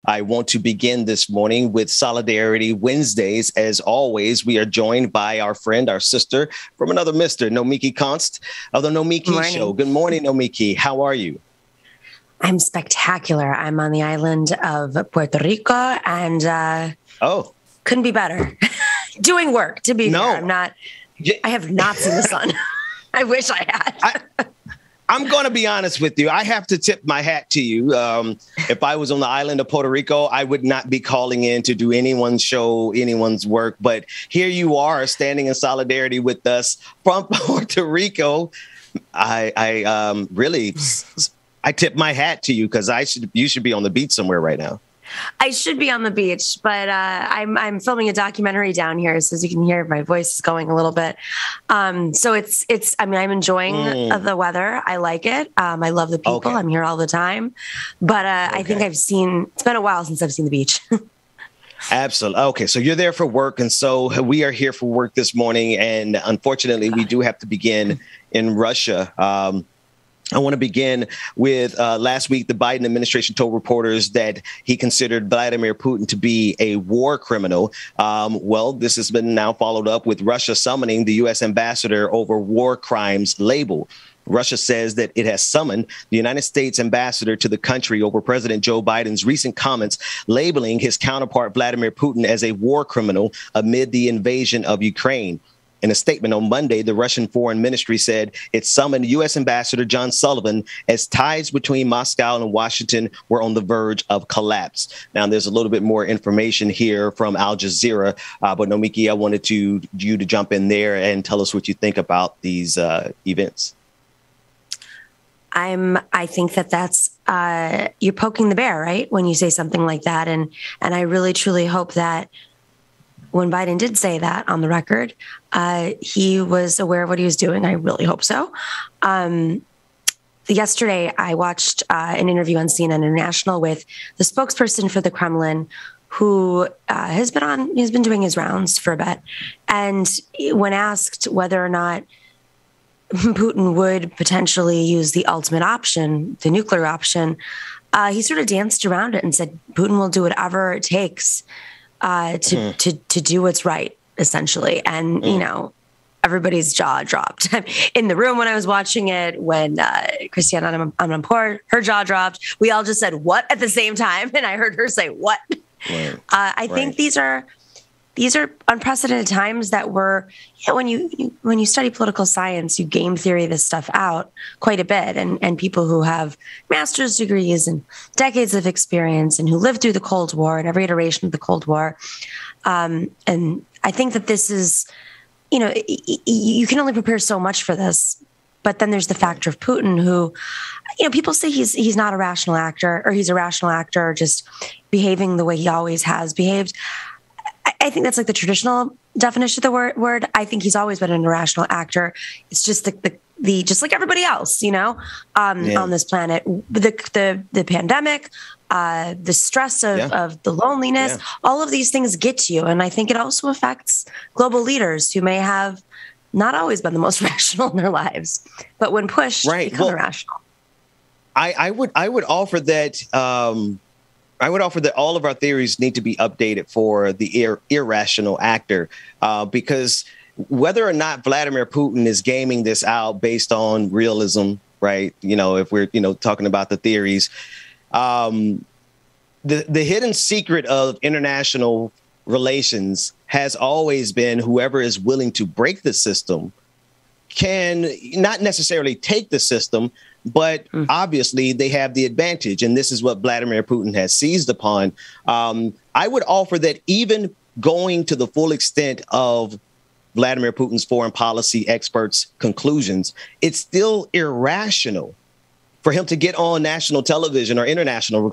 I want to begin this morning with Solidarity Wednesdays. As always, we are joined by our friend, our sister from another Mr. Nomiki Konst of the Nomiki Show. Good morning, Nomiki. How are you? I'm spectacular. I'm on the island of Puerto Rico and couldn't be better. Doing work, to be fair. I'm not. I have not seen the sun. I wish I had. I'm going to be honest with you. I have to tip my hat to you. If I was on the island of Puerto Rico, I would not be calling in to do anyone's show, anyone's work. But here you are standing in solidarity with us from Puerto Rico. I tip my hat to you because you should be on the beach somewhere right now. I should be on the beach, but I'm filming a documentary down here, so as you can hear, my voice is going a little bit. So I'm enjoying the weather. I like it. I love the people. Okay. I'm here all the time, but I think it's been a while since I've seen the beach. Absolutely. Okay. So you're there for work. And so we are here for work this morning. And unfortunately, we do have to begin in Russia. I want to begin with last week, the Biden administration told reporters that he considered Vladimir Putin to be a war criminal. Well, this has been now followed up with Russia summoning the U.S. ambassador over war crimes label. Russia says that it has summoned the United States ambassador to the country over President Joe Biden's recent comments labeling his counterpart Vladimir Putin as a war criminal amid the invasion of Ukraine. In a statement on Monday, the Russian Foreign Ministry said it summoned U.S. Ambassador John Sullivan as ties between Moscow and Washington were on the verge of collapse. Now, there's a little bit more information here from Al Jazeera, but Nomiki, I wanted you to jump in there and tell us what you think about these events. I think that's you're poking the bear, right? When you say something like that, and I really truly hope that when Biden did say that on the record, he was aware of what he was doing. I really hope so. Yesterday, I watched an interview on CNN International with the spokesperson for the Kremlin, who has been doing his rounds for a bit. And when asked whether or not Putin would potentially use the ultimate option, the nuclear option, he sort of danced around it and said, Putin will do whatever it takes to do what's right, essentially. And, everybody's jaw dropped. In the room when I was watching it, when Christiane Amanpour, her jaw dropped, we all just said, what, at the same time. And I heard her say, what? Right. I think these are unprecedented times that when you study political science, you game theory this stuff out quite a bit. And people who have master's degrees and decades of experience and who lived through the Cold War and every iteration of the Cold War. And I think that this is, you can only prepare so much for this. But then there's the factor of Putin, who, people say he's not a rational actor, or he's a rational actor just behaving the way he always has behaved. I think that's like the traditional definition of the word. I think he's always been an irrational actor. It's just the just like everybody else, on this planet. The pandemic, the stress of the loneliness, all of these things get to you. And I think it also affects global leaders who may have not always been the most rational in their lives, but when pushed, become irrational. I would offer that. I would offer that all of our theories need to be updated for the irrational actor, because whether or not Vladimir Putin is gaming this out based on realism, right? If we're, talking about the theories, the hidden secret of international relations has always been whoever is willing to break the system can not necessarily take the system, but obviously they have the advantage. And this is what Vladimir Putin has seized upon. I would offer that even going to the full extent of Vladimir Putin's foreign policy experts' conclusions, it's still irrational for him to get on national television or international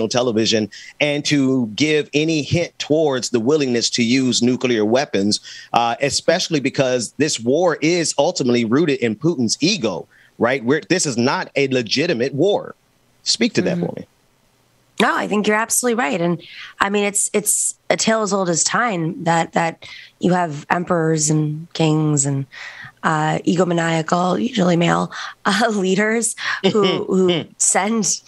television and to give any hint towards the willingness to use nuclear weapons, especially because this war is ultimately rooted in Putin's ego, right? This is not a legitimate war. Speak to that for me. No, I think you're absolutely right. And I mean, it's a tale as old as time that you have emperors and kings and egomaniacal, usually male leaders who send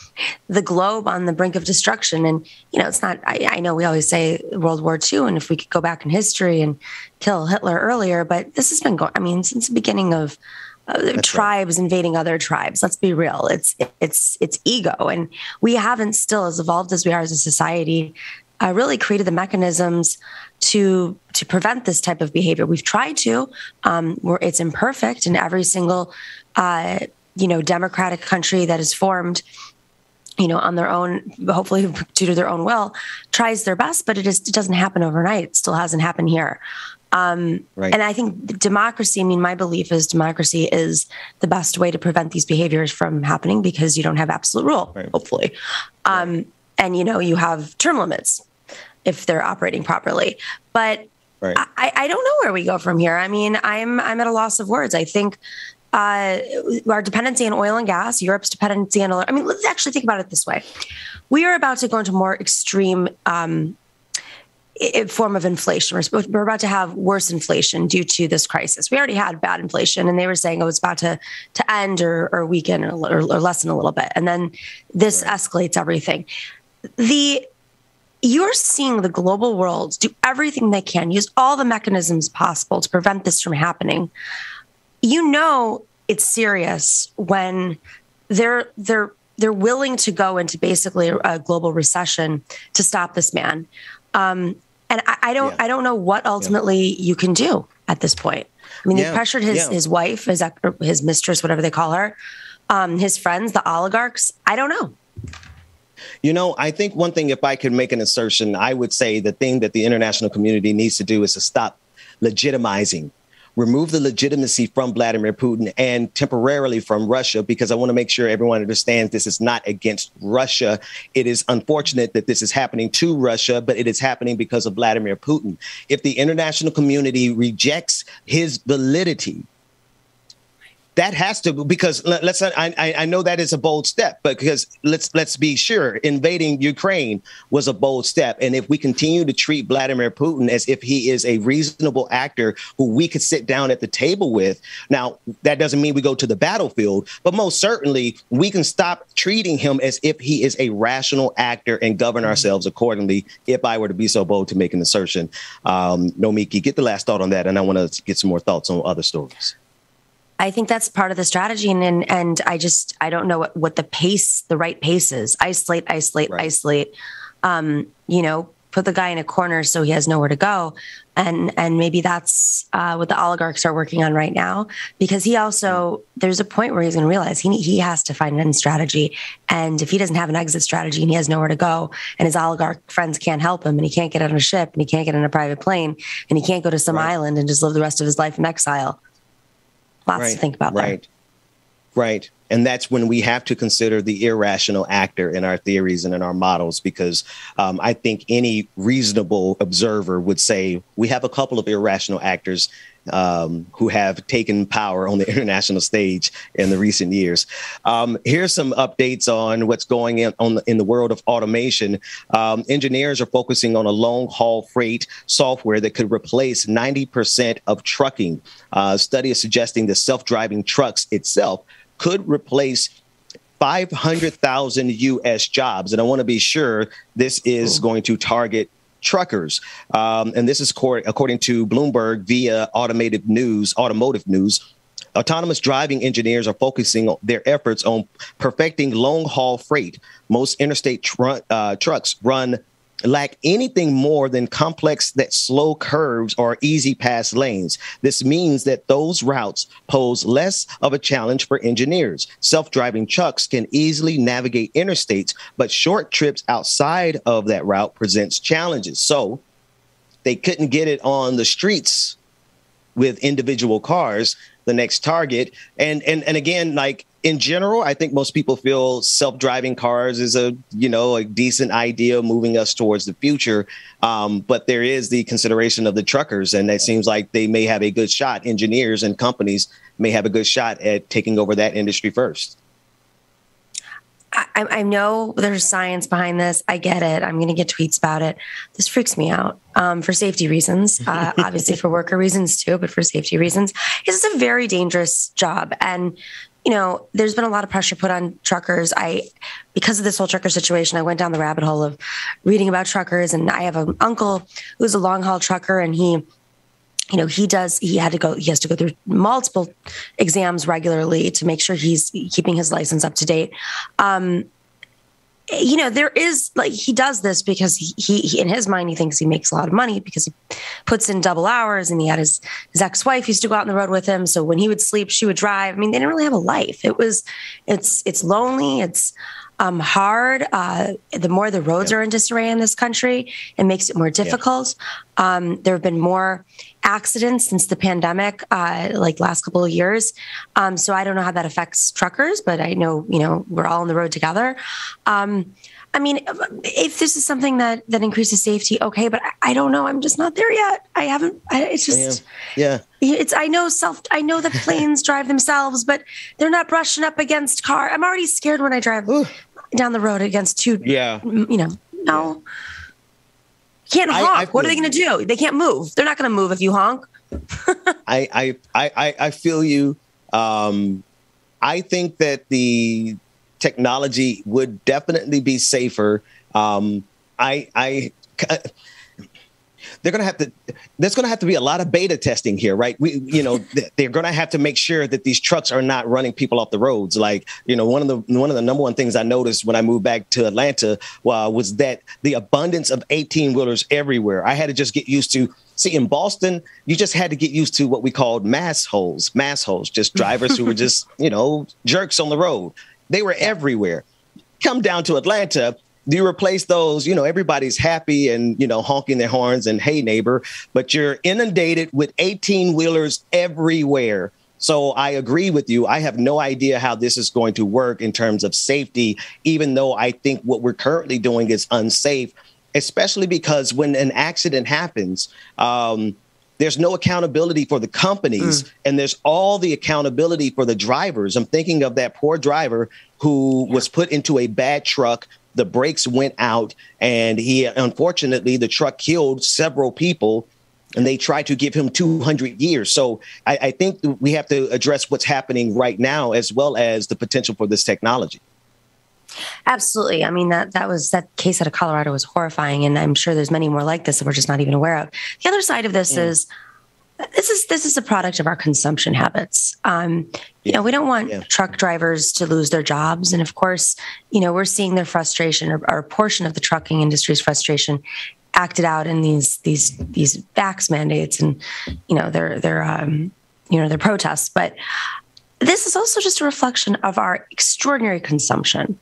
the globe on the brink of destruction. And, it's not, I know we always say World War II, and if we could go back in history and kill Hitler earlier, but this has been going, since the beginning of tribes invading other tribes. Let's be real. It's ego. And we haven't still, as evolved as we are as a society, really created the mechanisms to prevent this type of behavior. We've tried to, it's imperfect, and every single, democratic country that is formed, on their own, hopefully due to their own will, tries their best, but it doesn't happen overnight. It still hasn't happened here. Right. And I think democracy, my belief is democracy is the best way to prevent these behaviors from happening, because you don't have absolute rule, right, hopefully. Right. And, you have term limits if they're operating properly. But right. I don't know where we go from here. I'm at a loss of words. I think our dependency on oil and gas, Europe's dependency on, let's actually think about it this way. We are about to go into more extreme form of inflation. We're about to have worse inflation due to this crisis. We already had bad inflation, and they were saying, it's about to end or weaken or lessen a little bit. And then this right. escalates everything. You're seeing the global world do everything they can, use all the mechanisms possible to prevent this from happening. It's serious when they're willing to go into basically a global recession to stop this man. And I don't know what ultimately you can do at this point. He pressured his wife, his mistress, whatever they call her, his friends, the oligarchs. I don't know. I think one thing, if I could make an assertion, I would say the thing that the international community needs to do is to stop legitimizing, remove the legitimacy from Vladimir Putin and temporarily from Russia, because I want to make sure everyone understands this is not against Russia. It is unfortunate that this is happening to Russia, but it is happening because of Vladimir Putin. If the international community rejects his validity, that has to, because I know that is a bold step, but because let's be sure, invading Ukraine was a bold step. And if we continue to treat Vladimir Putin as if he is a reasonable actor who we could sit down at the table with, now that doesn't mean we go to the battlefield, but most certainly we can stop treating him as if he is a rational actor and govern ourselves accordingly. If I were to be so bold to make an assertion, Nomiki, get the last thought on that. And I want to get some more thoughts on other stories. I think that's part of the strategy. And I don't know what the right pace is. Isolate, right. Isolate, put the guy in a corner so he has nowhere to go. And maybe that's what the oligarchs are working on right now, because he also, there's a point where he's going to realize he has to find an end strategy. And if he doesn't have an exit strategy and he has nowhere to go, and his oligarch friends can't help him, and he can't get on a ship, and he can't get on a private plane, and he can't go to some right. island and just live the rest of his life in exile. Lots to think about there. Right. And that's when we have to consider the irrational actor in our theories and in our models, because I think any reasonable observer would say we have a couple of irrational actors who have taken power on the international stage in the recent years. Here's some updates on what's going in the world of automation. Engineers are focusing on a long-haul freight software that could replace 90% of trucking. Study is suggesting that self-driving trucks itself could replace 500,000 U.S. jobs. And I want to be sure this is going to target truckers. And this is according to Bloomberg via automotive news. Autonomous driving engineers are focusing their efforts on perfecting long-haul freight. Most interstate trucks lack anything more than complex that slow curves or easy pass lanes. This means that those routes pose less of a challenge for engineers. Self-driving trucks can easily navigate interstates, but short trips outside of that route presents challenges. So they couldn't get it on the streets with individual cars, the next target. And again, like in general, I think most people feel self-driving cars is a decent idea moving us towards the future. But there is the consideration of the truckers, and it seems like they may have a good shot. Engineers and companies may have a good shot at taking over that industry first. I know there's science behind this. I get it. I'm going to get tweets about it. This freaks me out for safety reasons, obviously for worker reasons too, but for safety reasons. It's a very dangerous job. And, there's been a lot of pressure put on truckers. Because of this whole trucker situation, I went down the rabbit hole of reading about truckers. And I have an uncle who's a long haul trucker, and he has to go through multiple exams regularly to make sure he's keeping his license up to date. There is he does this because he in his mind, he thinks he makes a lot of money because he puts in double hours, and he had his ex-wife used to go out on the road with him. So when he would sleep, she would drive. I mean, they didn't really have a life. It's lonely. It's hard. The more the roads are in disarray in this country, it makes it more difficult. There have been more accidents since the pandemic, last couple of years. So I don't know how that affects truckers, but I know, we're all on the road together. If this is something that increases safety, okay, but I don't know. I'm just not there yet. It's just, I know that planes drive themselves, but they're not brushing up against car. I'm already scared when I drive down the road against two, no. Can't honk. What are they going to do? They can't move. They're not going to move if you honk. I feel you. I think that the technology would definitely be safer. There's going to have to be a lot of beta testing here, right? They're going to have to make sure that these trucks are not running people off the roads. One of the number one things I noticed when I moved back to Atlanta was that the abundance of 18-wheelers everywhere. I had to just get used to. See, in Boston, you just had to get used to what we called mass holes, just drivers who were just, jerks on the road. They were everywhere. Come down to Atlanta, you replace those, everybody's happy and, honking their horns and hey, neighbor, but you're inundated with 18-wheelers everywhere. So I agree with you. I have no idea how this is going to work in terms of safety, even though I think what we're currently doing is unsafe, especially because when an accident happens, there's no accountability for the companies and there's all the accountability for the drivers. I'm thinking of that poor driver who was put into a bad truck. The brakes went out and unfortunately, the truck killed several people and they tried to give him 200 years. So I think we have to address what's happening right now, as well as the potential for this technology. Absolutely. I mean, that case out of Colorado was horrifying. And I'm sure there's many more like this that we're just not even aware of. The other side of this is this is a product of our consumption habits. We don't want truck drivers to lose their jobs. And of course, we're seeing their frustration or a portion of the trucking industry's frustration acted out in these vax mandates and, their protests. But this is also just a reflection of our extraordinary consumption.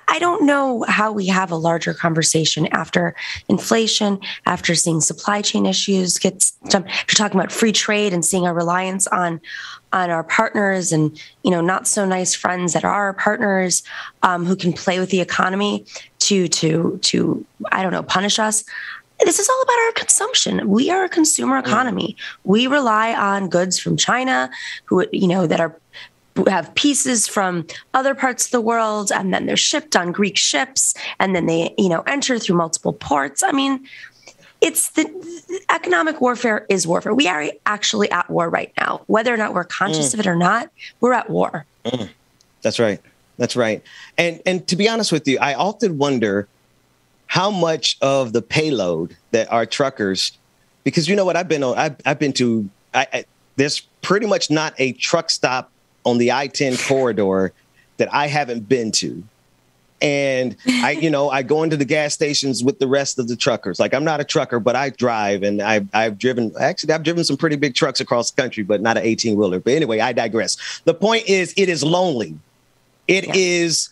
I don't know how we have a larger conversation after inflation, after seeing supply chain issues after talking about free trade and seeing our reliance on our partners and, not so nice friends that are our partners who can play with the economy to punish us. This is all about our consumption. We are a consumer economy. We rely on goods from China who have pieces from other parts of the world, and then they're shipped on Greek ships, and then they, enter through multiple ports. I mean, it's the economic warfare is warfare. We are actually at war right now, whether or not we're conscious of it or not. We're at war. That's right. That's right. And to be honest with you, I often wonder how much of the payload that our truckers, because you know what I've been to, there's pretty much not a truck stop on the I-10 corridor that I haven't been to. And I go into the gas stations with the rest of the truckers. Like, I'm not a trucker, but I drive, and I've driven some pretty big trucks across the country, but not an 18-wheeler. But anyway, I digress. The point is, it is lonely. It is,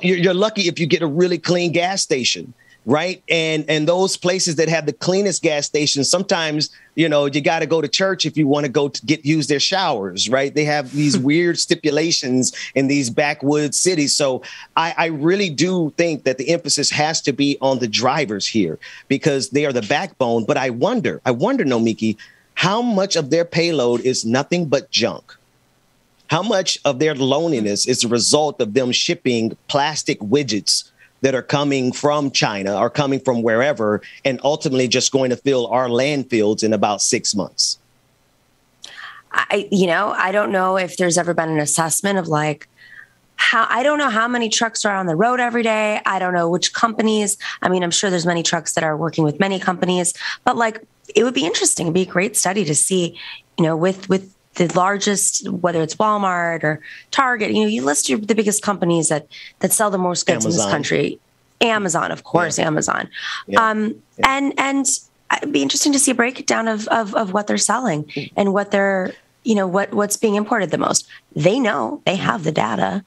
you're lucky if you get a really clean gas station. Right. And those places that have the cleanest gas stations, sometimes, you got to go to church if you want to go to use their showers. Right. They have these weird stipulations in these backwoods cities. So I really do think that the emphasis has to be on the drivers here because they are the backbone. But I wonder, Nomiki, how much of their payload is nothing but junk? How much of their loneliness is a result of them shipping plastic widgets that are coming from China or coming from wherever and ultimately just going to fill our landfills in about 6 months? I don't know if there's ever been an assessment of like, I don't know how many trucks are on the road every day. I don't know which companies. I mean, I'm sure there's many trucks that are working with many companies, but like, it would be interesting. It'd be a great study to see, with the largest, whether it's Walmart or Target, you list the biggest companies that sell the most goods in this country. Amazon, of course, Amazon. And it'd be interesting to see a breakdown of what they're selling and what they're, what's being imported the most. They know, they have the data.